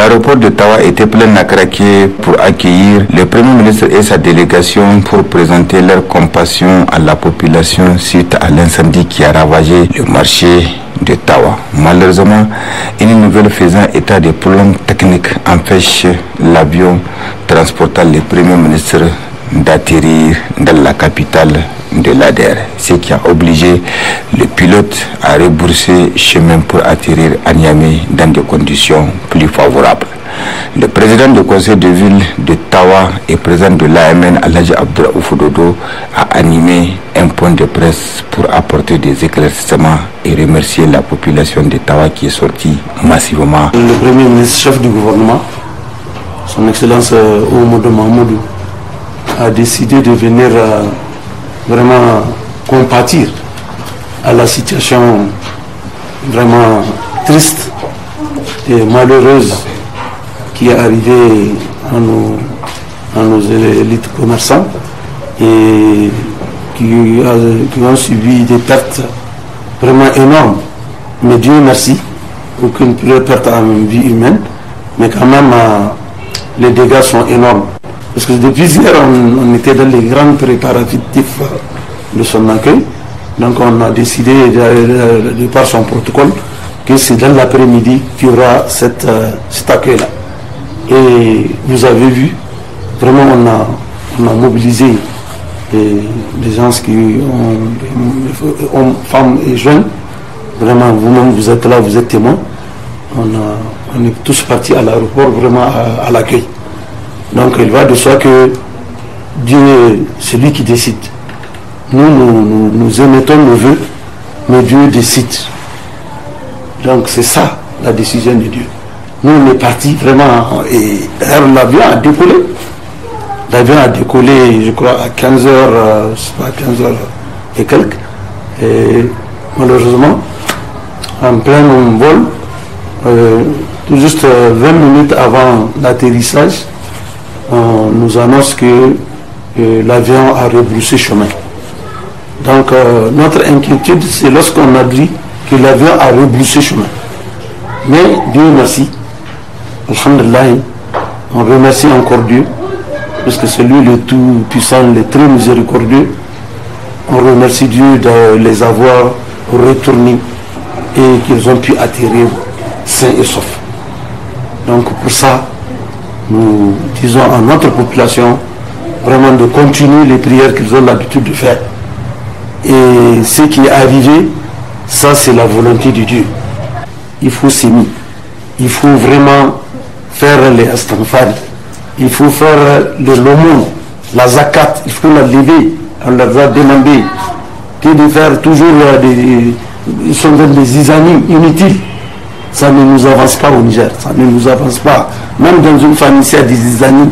L'aéroport de Tawa était plein à craquer pour accueillir le Premier ministre et sa délégation pour présenter leur compassion à la population suite à l'incendie qui a ravagé le marché de Tawa. Malheureusement, une nouvelle faisant état de problèmes techniques empêche l'avion transportant le Premier ministre d'atterrir dans la capitale de l'ADER, ce qui a obligé le pilote à rebourser chemin pour atterrir à Niamey dans des conditions plus favorables. Le président du conseil de ville de Tawa et président de l'AMN, Alhaji Abdoulaye Dodo, a animé un point de presse pour apporter des éclaircissements et remercier la population de Tawa qui est sortie massivement. Le premier ministre chef du gouvernement, son excellence Oumoudou Mahamadou, a décidé de venir vraiment compatir à la situation vraiment triste et malheureuse qui est arrivée à nos élites commerçants et qui ont subi des pertes vraiment énormes. Mais Dieu merci, aucune perte en vie humaine, mais quand même les dégâts sont énormes. Parce que depuis hier, on était dans les grands préparatifs de son accueil. Donc on a décidé, de par son protocole, que c'est dans l'après-midi qu'il y aura cet accueil-là. Et vous avez vu, vraiment on a mobilisé des gens qui ont femmes et jeunes. Vraiment, vous-même, vous êtes là, vous êtes témoins. On est tous partis à l'aéroport, vraiment à l'accueil. Donc il va de soi que Dieu, c'est lui qui décide. Nous émettons nos voeux, mais Dieu décide. Donc c'est ça la décision de Dieu. Nous on est partis vraiment, et l'avion a décollé. L'avion a décollé, je crois, à 15h, à 15h et quelques. Et malheureusement, en plein vol, tout juste 20 minutes avant l'atterrissage, on nous annonce que l'avion a rebroussé chemin. Donc notre inquiétude, c'est lorsqu'on a dit que l'avion a rebroussé chemin. Mais Dieu merci, alhamdulillah, on remercie encore Dieu, parce que c'est lui le tout puissant, le très miséricordieux. On remercie Dieu de les avoir retournés et qu'ils ont pu atterrir sains et saufs. Donc pour ça, nous disons à notre population vraiment de continuer les prières qu'ils ont l'habitude de faire. Et ce qui est arrivé, ça c'est la volonté de Dieu. Il faut s'aimer. Il faut vraiment faire les astanfar. Il faut faire le lomon, la zakat. Il faut la lever. On leur a demandé que de faire toujours ils sont des isanis inutiles. Ça ne nous avance pas au Niger. Ça ne nous avance pas. Même dans une famille, s'il y a des isanis,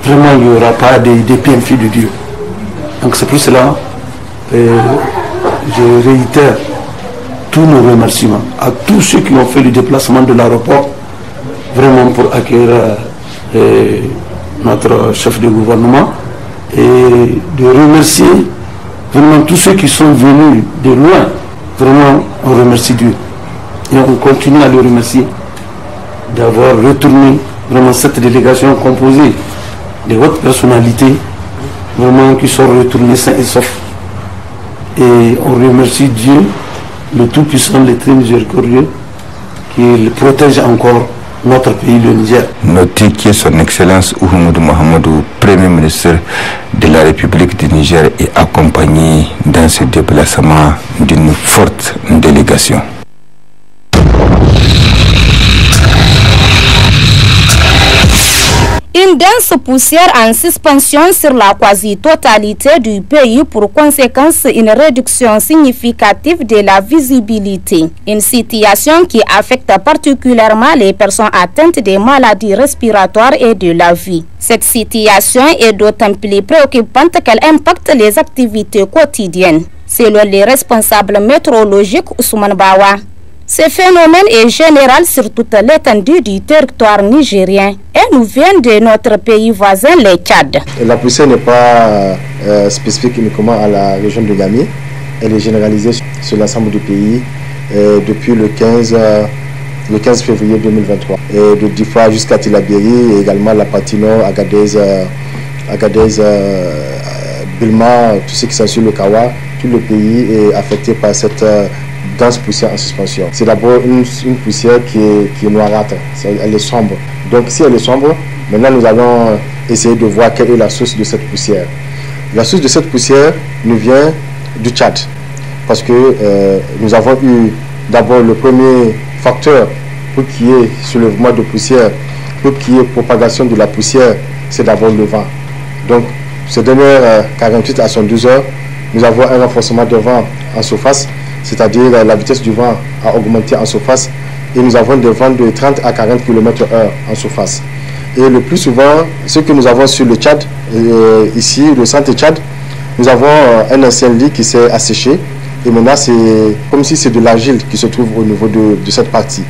vraiment il n'y aura pas des bienfaits de Dieu. Donc c'est pour cela je réitère tous nos remerciements à tous ceux qui ont fait le déplacement de l'aéroport, vraiment pour accueillir notre chef de gouvernement, et de remercier vraiment tous ceux qui sont venus de loin. Vraiment, on remercie Dieu. Et on continue à le remercier d'avoir retourné vraiment cette délégation composée de hautes personnalités, vraiment qui sont retournés sains et saufs. Et on remercie Dieu, le Tout-Puissant, le très miséricordieux, qui protège encore notre pays, le Niger. Notez que son Excellence Oumoudou Mahamadou, Premier ministre de la République du Niger, est accompagné dans ce déplacement d'une forte délégation. Une dense poussière en suspension sur la quasi-totalité du pays, pour conséquence une réduction significative de la visibilité. Une situation qui affecte particulièrement les personnes atteintes des maladies respiratoires et de la vie. Cette situation est d'autant plus préoccupante qu'elle impacte les activités quotidiennes. Selon les responsables météorologiques Ousmane Bawa, ce phénomène est général sur toute l'étendue du territoire nigérien et nous vient de notre pays voisin, le Tchad. La poussière n'est pas spécifique uniquement à la région de Niamey, elle est généralisée sur l'ensemble du pays depuis le 15 le 15 février 2023. Et de Difa jusqu'à Tillabéri et également la partie nord, Agadez, Bilma, tout ce qui s'en suit le Kawa, tout le pays est affecté par cette dense poussière en suspension. C'est d'abord une poussière qui est noirâtre, elle est sombre. Donc si elle est sombre, maintenant nous allons essayer de voir quelle est la source de cette poussière. La source de cette poussière nous vient du Tchad, parce que nous avons eu d'abord le premier facteur pour qu'il y ait soulèvement de poussière, pour qu'il y ait propagation de la poussière, c'est d'abord le vent. Donc ces dernières 48 à 112 heures, nous avons un renforcement de vent en surface, c'est-à-dire la vitesse du vent a augmenté en surface et nous avons des vents de 30 à 40 km/h en surface. Et le plus souvent, ce que nous avons sur le Tchad, ici, le centre Tchad, nous avons un ancien lit qui s'est asséché et maintenant c'est comme si c'est de l'argile qui se trouve au niveau de cette partie.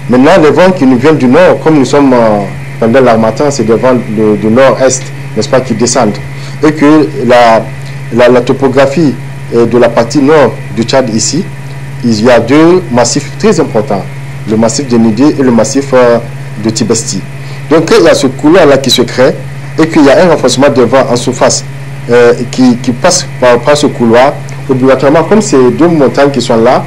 Maintenant, les vents qui nous viennent du nord, comme nous sommes pendant l'harmattan, c'est des vents de nord-est, n'est-ce pas, qui descendent. Et que la topographie de la partie nord du Tchad ici, il y a deux massifs très importants, le massif de Nidé et le massif de Tibesti. Donc il y a ce couloir-là qui se crée et qu'il y a un renforcement de vent en surface qui passe par ce couloir, obligatoirement, comme ces deux montagnes qui sont là,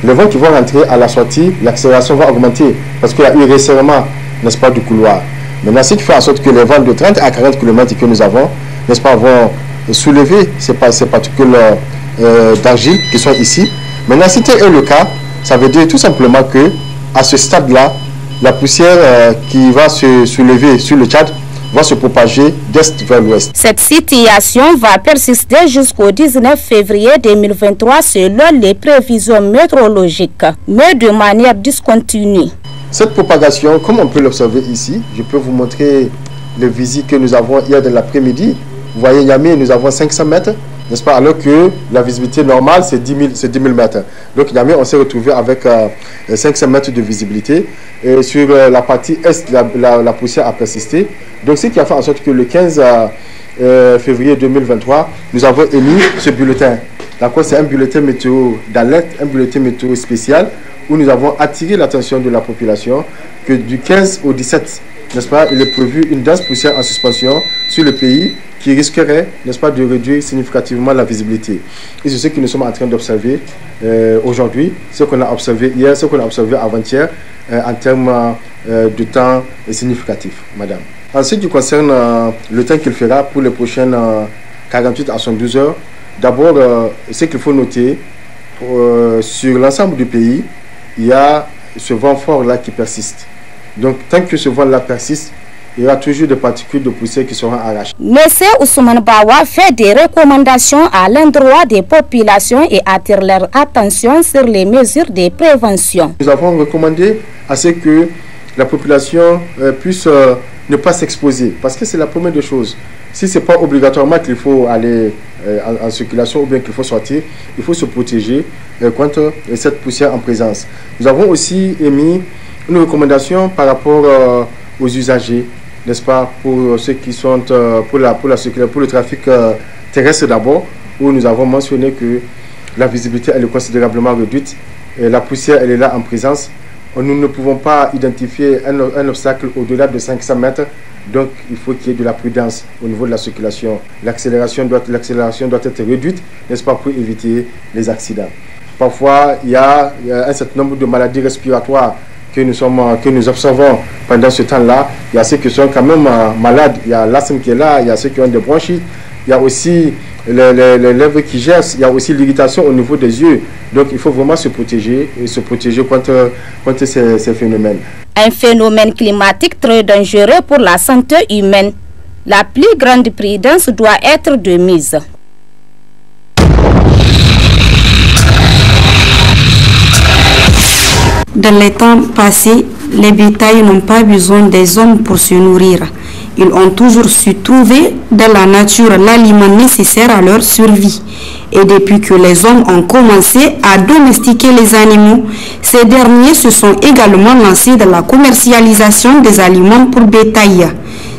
les vents qui vont rentrer à la sortie, l'accélération va augmenter parce qu'il y a eu resserrement, n'est-ce pas, du couloir. Maintenant, ce qui fait en sorte que les vents de 30 à 40 km que nous avons, n'est-ce pas, vont soulever ces particules d'argile qui sont ici. Maintenant, si tel est le cas, ça veut dire tout simplement que à ce stade-là, la poussière qui va se soulever sur le Tchad va se propager d'est vers l'ouest. Cette situation va persister jusqu'au 19 février 2023 selon les prévisions météorologiques, mais de manière discontinue. Cette propagation, comme on peut l'observer ici, je peux vous montrer les visites que nous avons hier de l'après-midi. Vous voyez, Niamey, nous avons 500 mètres, n'est-ce pas, alors que la visibilité normale, c'est 10 000 mètres. Donc, Niamey, on s'est retrouvé avec 500 mètres de visibilité. Et sur la partie est, la poussière a persisté. Donc, ce qui a fait en sorte que le 15 février 2023, nous avons émis ce bulletin. D'accord, c'est un bulletin météo d'alerte, un bulletin météo spécial, où nous avons attiré l'attention de la population que du 15 au 17, n'est-ce pas, il est prévu une dense poussière en suspension sur le pays qui risquerait, n'est-ce pas, de réduire significativement la visibilité. Et c'est ce que nous sommes en train d'observer aujourd'hui, ce qu'on a observé hier, ce qu'on a observé avant-hier en termes de temps significatif, madame. En ce qui concerne le temps qu'il fera pour les prochaines 48 à 112 heures, d'abord, ce qu'il faut noter, sur l'ensemble du pays, il y a ce vent fort-là qui persiste. Donc, tant que ce vent-là persiste, il y aura toujours des particules de poussière qui seront arrachées. Monsieur Ousmane Bawa fait des recommandations à l'endroit des populations et attire leur attention sur les mesures de prévention. Nous avons recommandé à ce que la population puisse ne pas s'exposer, parce que c'est la première des choses. Si ce n'est pas obligatoirement qu'il faut aller en circulation ou bien qu'il faut sortir, il faut se protéger contre cette poussière en présence. Nous avons aussi émis une recommandation par rapport aux usagers, n'est-ce pas, pour ceux qui sont pour la circulation, pour le trafic terrestre d'abord, où nous avons mentionné que la visibilité elle est considérablement réduite, et la poussière elle est là en présence. Nous ne pouvons pas identifier un obstacle au-delà de 500 mètres, donc il faut qu'il y ait de la prudence au niveau de la circulation. L'accélération doit être réduite, n'est-ce pas, pour éviter les accidents. Parfois, il y a un certain nombre de maladies respiratoires que nous observons pendant ce temps-là. Il y a ceux qui sont quand même malades, il y a l'asthme qui est là, il y a ceux qui ont des bronchites, il y a aussi les lèvres qui gercent, il y a aussi l'irritation au niveau des yeux. Donc il faut vraiment se protéger contre ces phénomènes. Un phénomène climatique très dangereux pour la santé humaine. La plus grande prudence doit être de mise. Dans les temps passés, les bétails n'ont pas besoin des hommes pour se nourrir. Ils ont toujours su trouver dans la nature l'aliment nécessaire à leur survie. Et depuis que les hommes ont commencé à domestiquer les animaux, ces derniers se sont également lancés dans la commercialisation des aliments pour bétail.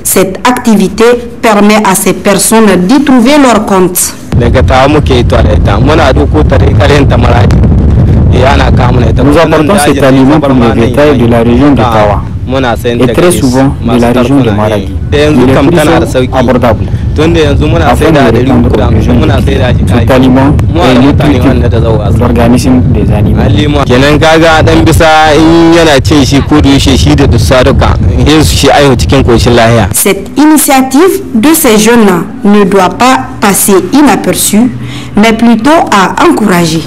Cette activité permet à ces personnes d'y trouver leur compte. Nous apportons cet aliment pour le bétail de la région de Tawa et très souvent de la région de Maradi. Les prix sont abordables. Afin de répondre aux besoins, cet aliment est nutritif pour l'organisme des animaux. Cette initiative de ces jeunes ne doit pas passer inaperçue, mais plutôt à encourager.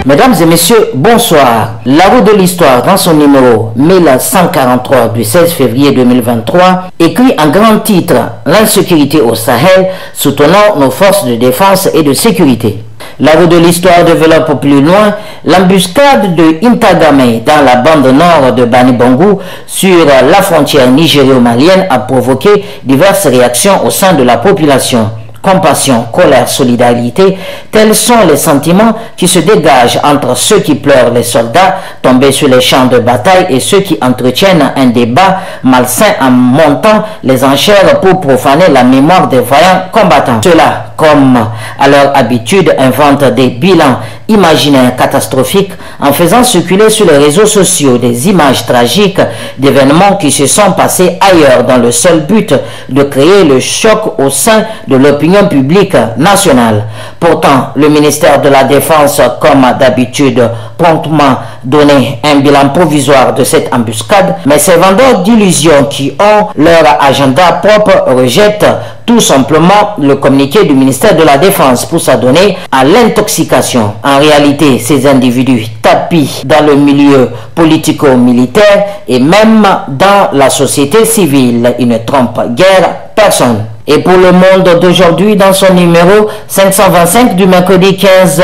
Mesdames et messieurs, bonsoir. La roue de l'histoire, dans son numéro 1143 du 16 février 2023, écrit en grand titre « L'insécurité au Sahel, soutenant nos forces de défense et de sécurité ». La roue de l'histoire développe plus loin l'embuscade de Intagame dans la bande nord de Bani Bangou sur la frontière nigério-malienne a provoqué diverses réactions au sein de la population. Compassion, colère, solidarité, tels sont les sentiments qui se dégagent entre ceux qui pleurent les soldats tombés sur les champs de bataille et ceux qui entretiennent un débat malsain en montant les enchères pour profaner la mémoire des vaillants combattants. Ceux-là, comme à leur habitude, inventent des bilans imaginaires catastrophiques en faisant circuler sur les réseaux sociaux des images tragiques d'événements qui se sont passés ailleurs dans le seul but de créer le choc au sein de l'opinion publique nationale. Pourtant, le ministère de la Défense, comme d'habitude, promptement donné un bilan provisoire de cette embuscade, mais ces vendeurs d'illusions qui ont leur agenda propre rejettent tout simplement le communiqué du ministère de la Défense pour s'adonner à l'intoxication. En réalité, ces individus tapis dans le milieu politico-militaire et même dans la société civile. Ils ne trompent guère personne. Et pour le monde d'aujourd'hui, dans son numéro 525 du mercredi 15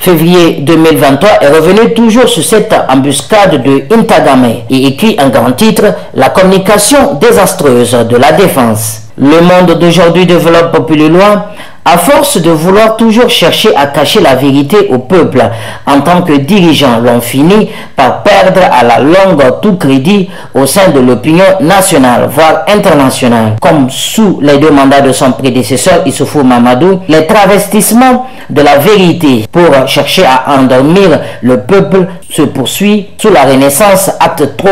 février 2023, est revenu toujours sur cette embuscade de Intagame et écrit un grand titre « La communication désastreuse de la défense ». Le monde d'aujourd'hui développe plus loin. À force de vouloir toujours chercher à cacher la vérité au peuple, en tant que dirigeants, l'ont fini par perdre à la longue tout crédit au sein de l'opinion nationale, voire internationale. Comme sous les deux mandats de son prédécesseur Issoufou Mamadou, les travestissements de la vérité pour chercher à endormir le peuple se poursuit sous la Renaissance acte 3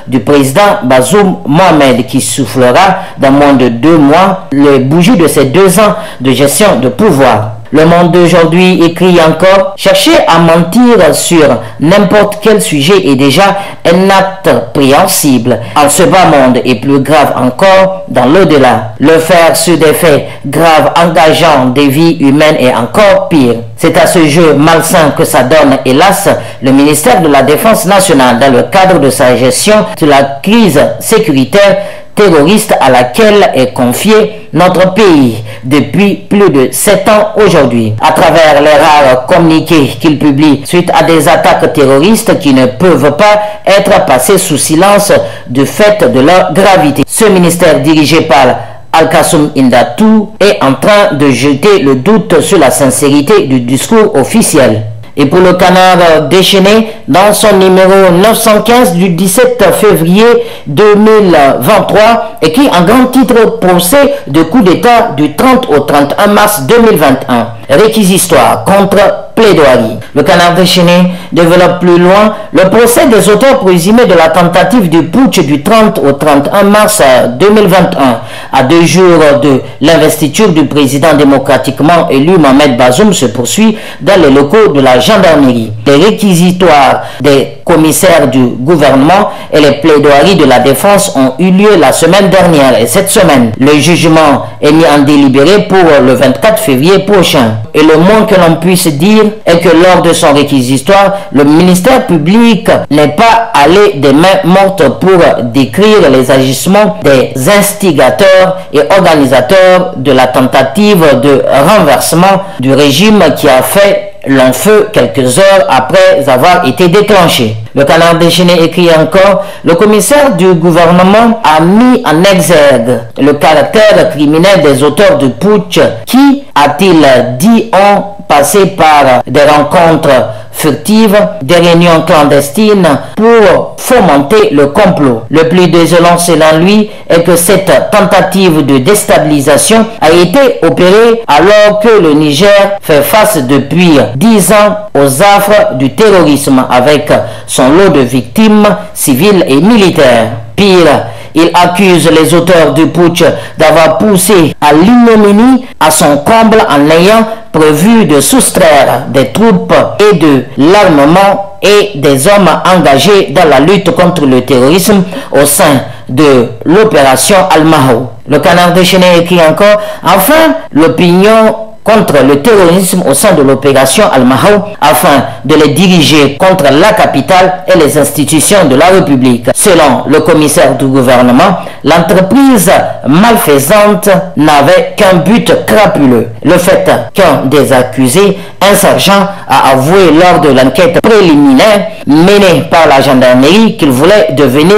du président Bazoum Mohamed qui soufflera dans moins de 2 mois les bougies de ses 2 ans de gestion de pouvoir. Le monde d'aujourd'hui écrit encore « Chercher à mentir sur n'importe quel sujet est déjà un acte préhensible. En ce bas monde est plus grave encore dans l'au-delà. Le faire sur des faits graves engageant des vies humaines est encore pire. » C'est à ce jeu malsain que ça donne, hélas, le ministère de la Défense nationale dans le cadre de sa gestion de la crise sécuritaire terroriste à laquelle est confié notre pays depuis plus de 7 ans aujourd'hui. À travers les rares communiqués qu'il publie suite à des attaques terroristes qui ne peuvent pas être passés sous silence du fait de leur gravité. Ce ministère dirigé par Al-Kassoum Indatou est en train de jeter le doute sur la sincérité du discours officiel. Et pour le canard déchaîné, dans son numéro 915 du 17 février 2023, écrit en grand titre « Procès de coup d'État du 30 au 31 mars 2021 ». Réquisitoire contre plaidoirie. Le canard déchaîné développe plus loin le procès des auteurs présumés de la tentative du putsch du 30 au 31 mars 2021. À 2 jours de l'investiture du président démocratiquement élu Mohamed Bazoum se poursuit dans les locaux de la gendarmerie. Les réquisitoires des commissaires du gouvernement et les plaidoiries de la défense ont eu lieu la semaine dernière et cette semaine. Le jugement est mis en délibéré pour le 24 février prochain. Et le moins que l'on puisse dire est que lors de son réquisitoire, le ministère public n'est pas allé des mains mortes pour décrire les agissements des instigateurs et organisateurs de la tentative de renversement du régime qui a fait long feu quelques heures après avoir été déclenché. Le Canard déchaîné écrit encore: le commissaire du gouvernement a mis en exergue le caractère criminel des auteurs du putsch qui, a-t-il dit, ont passé par des rencontres furtives, des réunions clandestines pour fomenter le complot. Le plus désolant selon lui est que cette tentative de déstabilisation a été opérée alors que le Niger fait face depuis 10 ans aux affres du terrorisme avec son lot de victimes civiles et militaires. Pire, il accuse les auteurs du putsch d'avoir poussé à l'ignominie à son comble en ayant prévu de soustraire des troupes et de l'armement et des hommes engagés dans la lutte contre le terrorisme au sein de l'opération Al-Mahou. Le Canard déchaîné écrit encore: enfin, l'opinion contre le terrorisme au sein de l'opération Al-Mahou afin de les diriger contre la capitale et les institutions de la République. Selon le commissaire du gouvernement, l'entreprise malfaisante n'avait qu'un but crapuleux. Le fait qu'un des accusés, un sergent, a avoué lors de l'enquête préliminaire menée par la gendarmerie qu'il voulait devenir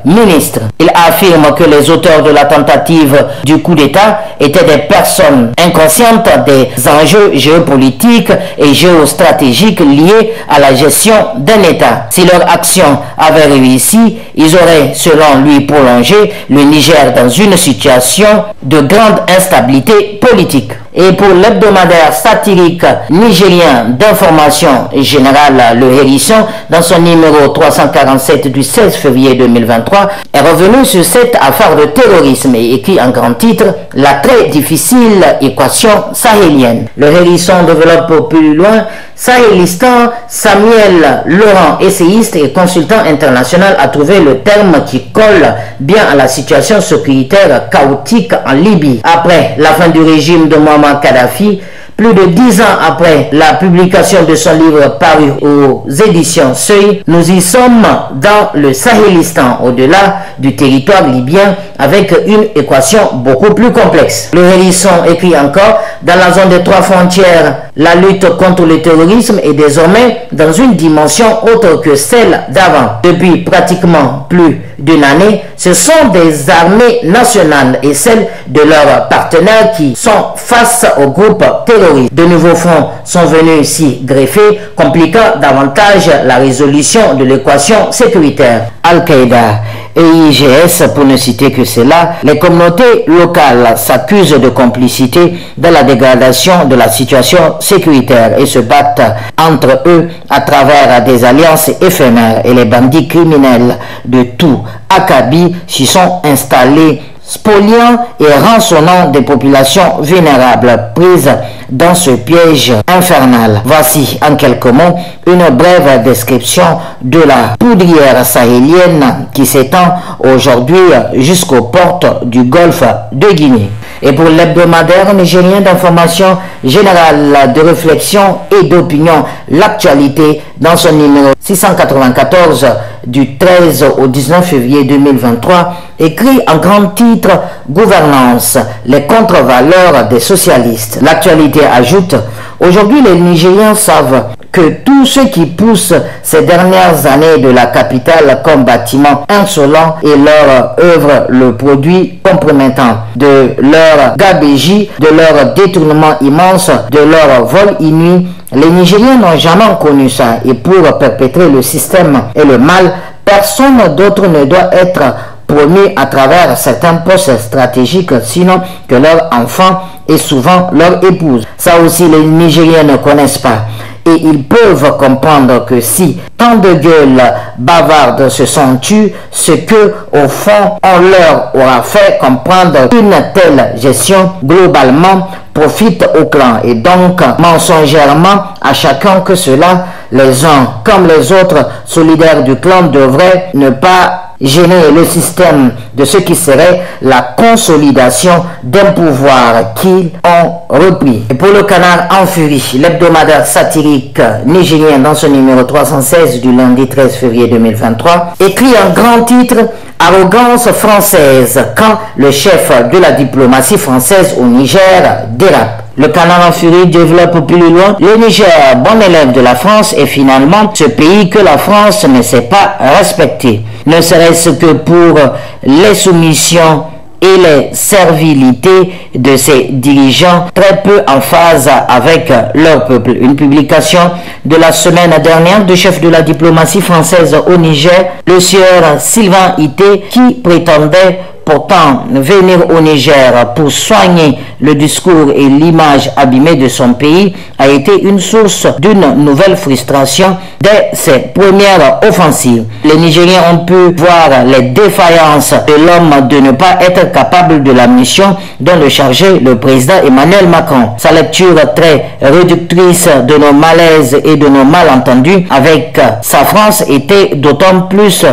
ministre. Il affirme que les auteurs de la tentative du coup d'État étaient des personnes inconscientes des enjeux géopolitiques et géostratégiques liés à la gestion d'un État. Si leur action avait réussi, ils auraient, selon lui, prolongé le Niger dans une situation de grande instabilité politique. Et pour l'hebdomadaire satirique nigérien d'information générale, le Hérisson, dans son numéro 347 du 16 février 2023, est revenu sur cette affaire de terrorisme et écrit en grand titre « La très difficile équation sahélienne ». Le Hérisson développe plus loin: Sahélistan, Samuel Laurent, essayiste et consultant international, a trouvé le terme qui colle bien à la situation sécuritaire chaotique en Libye. Après la fin du régime de Muammar Kadhafi, plus de 10 ans après la publication de son livre paru aux éditions Seuil, nous y sommes dans le Sahélistan, au-delà du territoire libyen, avec une équation beaucoup plus complexe. Le Hérisson écrit encore: dans la zone des trois frontières, la lutte contre le terrorisme est désormais dans une dimension autre que celle d'avant. Depuis pratiquement plus d'une année, ce sont des armées nationales et celles de leurs partenaires qui sont face au groupe terroriste. De nouveaux fronts sont venus s'y greffer, compliquant davantage la résolution de l'équation sécuritaire. Al-Qaïda et IGS, pour ne citer que cela, les communautés locales s'accusent de complicité dans la dégradation de la situation sécuritaire et se battent entre eux à travers des alliances éphémères, et les bandits criminels de tout acabit s'y sont installés, spoliant et rançonnant des populations vulnérables prises dans ce piège infernal. Voici en quelques mots une brève description de la poudrière sahélienne qui s'étend aujourd'hui jusqu'aux portes du golfe de Guinée. Et pour l'hebdomadaire nigérien d'information générale, de réflexion et d'opinion, l'actualité, dans son numéro 694 du 13 au 19 février 2023, écrit en grand titre « Gouvernance, les contre-valeurs des socialistes ». L'actualité ajoute: aujourd'hui les Nigériens savent que tout ce qui pousse ces dernières années de la capitale comme bâtiment insolent et leur œuvre le produit compromettant de leur gabégie, de leur détournement immense, de leur vol inouï. Les Nigériens n'ont jamais connu ça, et pour perpétrer le système et le mal, personne d'autre ne doit être promu à travers certains postes stratégiques, sinon que leur enfant et souvent leur épouse. Ça aussi, les Nigériens ne connaissent pas. Et ils peuvent comprendre que si tant de gueules bavardes se sont tues, ce que, au fond, on leur aura fait comprendre qu'une telle gestion, globalement, profite au clan et donc mensongèrement à chacun, que cela, les uns comme les autres solidaires du clan, devraient ne pas gêner le système de ce qui serait la consolidation d'un pouvoir qu'ils ont repris. Et pour le Canard en furie, l'hebdomadaire satirique nigérien, dans son numéro 316 du lundi 13 février 2023, écrit un grand titre « Arrogance française quand le chef de la diplomatie française au Niger dérape ». Le Canard en furie développe plus loin. Le Niger, bon élève de la France, est finalement ce pays que la France ne sait pas respecter. Ne serait-ce que pour les soumissions et les servilités de ses dirigeants, très peu en phase avec leur peuple. Une publication de la semaine dernière du chef de la diplomatie française au Niger, le sieur Sylvain Ité, qui prétendait pourtant venir au Niger pour soigner le discours et l'image abîmée de son pays, a été une source d'une nouvelle frustration dès ses premières offensives. Les Nigériens ont pu voir les défaillances de l'homme de ne pas être capable de la mission dont le chargeait le président Emmanuel Macron. Sa lecture très réductrice de nos malaises et de nos malentendus avec sa France était d'autant plus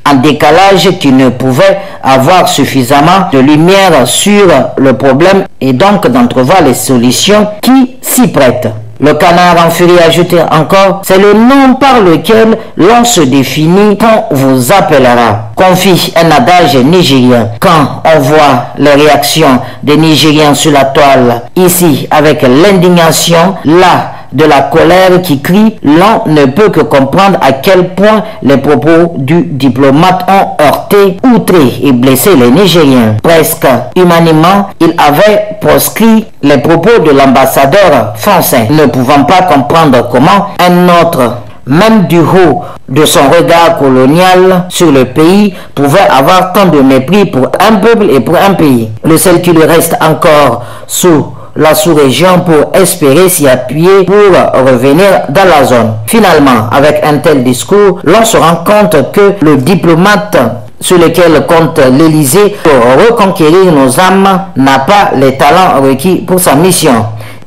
en décalage qu'il ne pouvait avoir suffisamment de lumière sur le problème et donc d'entrevoir les solutions qui s'y prêtent. Le Canard en furie ajoute encore, c'est le nom par lequel l'on se définit quand on vous appellera. Confie un adage nigérien. Quand on voit les réactions des Nigériens sur la toile, ici avec l'indignation, là de la colère qui crie, l'on ne peut que comprendre à quel point les propos du diplomate ont heurté, outré et blessé les Nigériens. Presque humaniment, il avait proscrit les propos de l'ambassadeur français, ne pouvant pas comprendre comment un autre, même du haut de son regard colonial sur le pays, pouvait avoir tant de mépris pour un peuple et pour un pays. Le seul qui lui reste encore sous la sous-région pour espérer s'y appuyer pour revenir dans la zone. Finalement, avec un tel discours, l'on se rend compte que le diplomate sur lequel compte l'Élysée pour reconquérir nos âmes n'a pas les talents requis pour sa mission.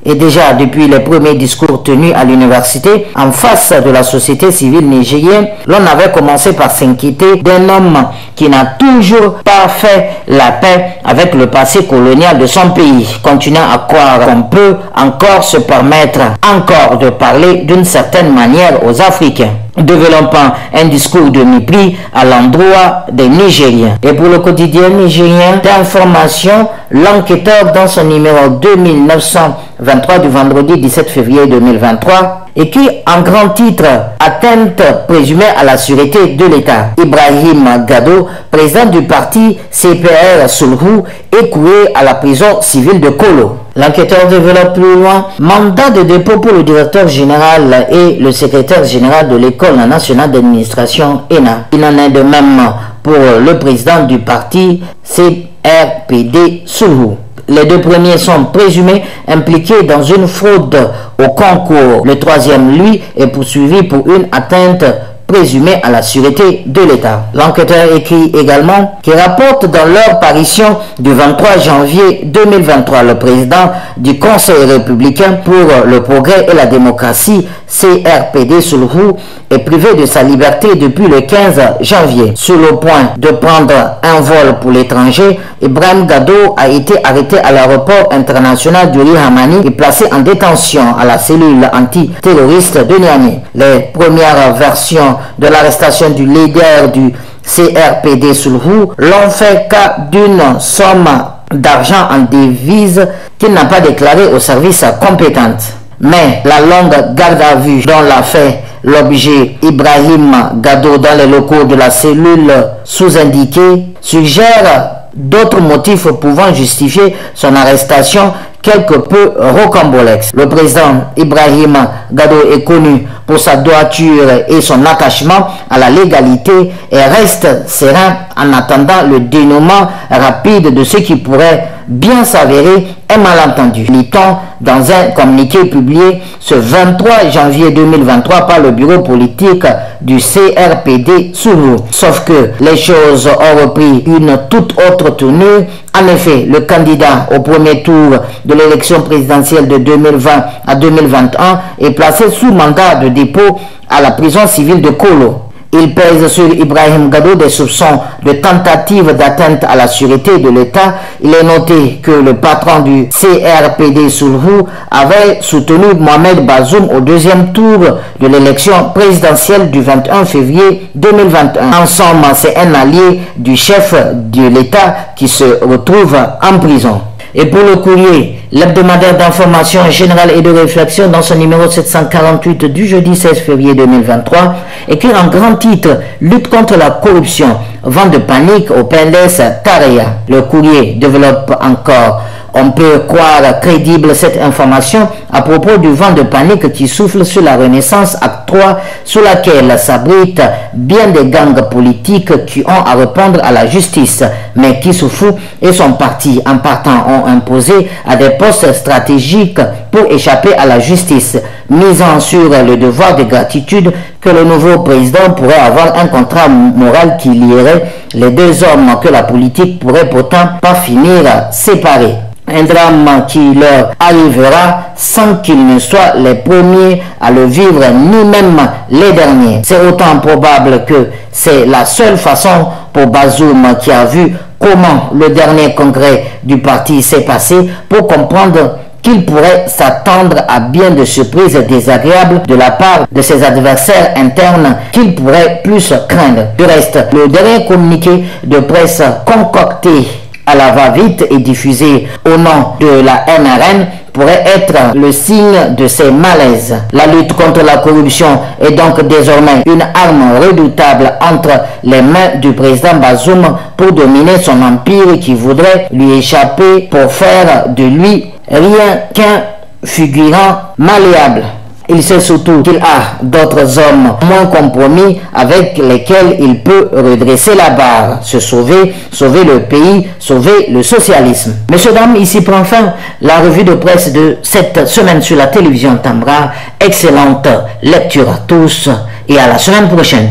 Et déjà, depuis les premiers discours tenus à l'université, en face de la société civile nigérienne, l'on avait commencé par s'inquiéter d'un homme qui n'a toujours pas fait la paix avec le passé colonial de son pays, continuant à croire qu'on peut encore se permettre encore de parler d'une certaine manière aux Africains, développant un discours de mépris à l'endroit des Nigériens. Et pour le quotidien nigérien d'information, l'enquêteur dans son numéro 2923 du vendredi 17 février 2023 écrit en grand titre « Atteinte présumée à la sûreté de l'État ». Ibrahim Gado, président du parti CPR Soulhou, écoué à la prison civile de Kolo. L'enquêteur développe plus loin, mandat de dépôt pour le directeur général et le secrétaire général de l'École nationale d'administration ENA. Il en est de même pour le président du parti CRPD Soulhou. Les deux premiers sont présumés impliqués dans une fraude au concours. Le troisième, lui, est poursuivi pour une atteinte présumée à la sûreté de l'État. L'enquêteur écrit également qu'il rapporte dans leur parution du 23 janvier 2023 le président du Conseil républicain pour le progrès et la démocratie, CRPD Soulhou, est privé de sa liberté depuis le 15 janvier. Sur le point de prendre un vol pour l'étranger, Ibrahim Gado a été arrêté à l'aéroport international du Hamani et placé en détention à la cellule antiterroriste de Niamey. Les premières versions de l'arrestation du leader du CRPD Soulhou l'ont fait cas d'une somme d'argent en devises qu'il n'a pas déclaré au service compétent. Mais la longue garde à vue dont l'a fait l'objet Ibrahim Gado dans les locaux de la cellule sous-indiquée suggère d'autres motifs pouvant justifier son arrestation quelque peu rocambolesque. Le président Ibrahim Gado est connu pour sa droiture et son attachement à la légalité et reste serein en attendant le dénouement rapide de ce qui pourrait bien s'avérer un malentendu. Lit-on dans un communiqué publié ce 23 janvier 2023 par le bureau politique du CRPD Soulhou. Sauf que les choses ont repris une toute autre tournure. En effet, le candidat au premier tour de l'élection présidentielle de 2020 à 2021 est placé sous mandat de dépôt à la prison civile de Kolo. Il pèse sur Ibrahim Gado des soupçons de tentative d'atteinte à la sûreté de l'État. Il est noté que le patron du CRPD Soulhou avait soutenu Mohamed Bazoum au deuxième tour de l'élection présidentielle du 21 février 2021. En somme, c'est un allié du chef de l'État qui se retrouve en prison. Et pour le courrier, l'hebdomadaire d'information générale et de réflexion dans son numéro 748 du jeudi 16 février 2023, écrit en grand titre « Lutte contre la corruption, vent de panique au PNDS Tareya ». Le courrier développe encore. On peut croire crédible cette information à propos du vent de panique qui souffle sur la Renaissance Acte 3, sous laquelle s'abritent bien des gangs politiques qui ont à répondre à la justice, mais qui Kissoufou et son parti en partant ont imposé à des postes stratégiques pour échapper à la justice, misant sur le devoir de gratitude que le nouveau président pourrait avoir un contrat moral qui lierait les deux hommes que la politique pourrait pourtant pas finir séparés. Un drame qui leur arrivera sans qu'ils ne soient les premiers à le vivre, ni même les derniers. C'est autant probable que c'est la seule façon pour Bazoum, qui a vu comment le dernier congrès du parti s'est passé, pour comprendre qu'il pourrait s'attendre à bien de surprises désagréables de la part de ses adversaires internes qu'il pourrait plus craindre. Du reste, le dernier communiqué de presse concocté à la va-vite et diffusé au nom de la NRN pourrait être le signe de ces malaises. La lutte contre la corruption est donc désormais une arme redoutable entre les mains du président Bazoum pour dominer son empire qui voudrait lui échapper pour faire de lui rien qu'un figurant malléable. Il sait surtout qu'il a d'autres hommes moins compromis avec lesquels il peut redresser la barre, se sauver, sauver le pays, sauver le socialisme. Messieurs, dames, ici prend fin la revue de presse de cette semaine sur la télévision Tambra. Excellente lecture à tous et à la semaine prochaine.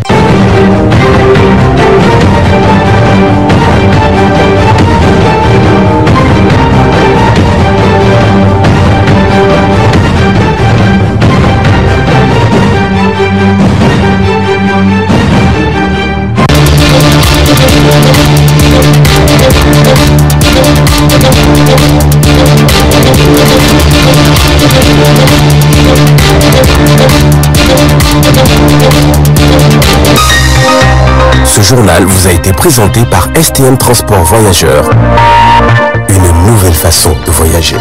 Ce journal vous a été présenté par STM Transport Voyageurs. Une nouvelle façon de voyager.